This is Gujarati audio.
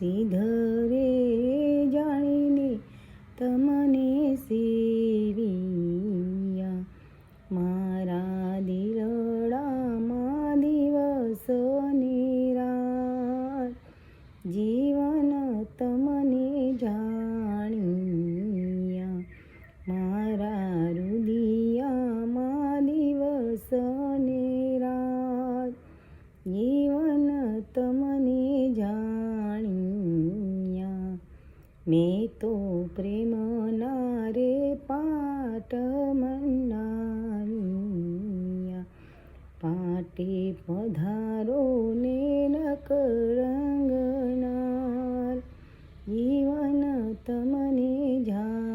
શ્રીધરે જાણીને તમને સેવિયા, મારા દિલડામાં દિવસ ને રાત, જીવન તમને જાણ્યા, મારા રુદિયામાં દિવસ ને રાત, જીવન તમને જાણ્યા. મેં તો પ્રેમના રે પાટ મંડાવ્યા, પાટે પધારો ને નકળંગનાર, જીવન તમને જાણ્યા.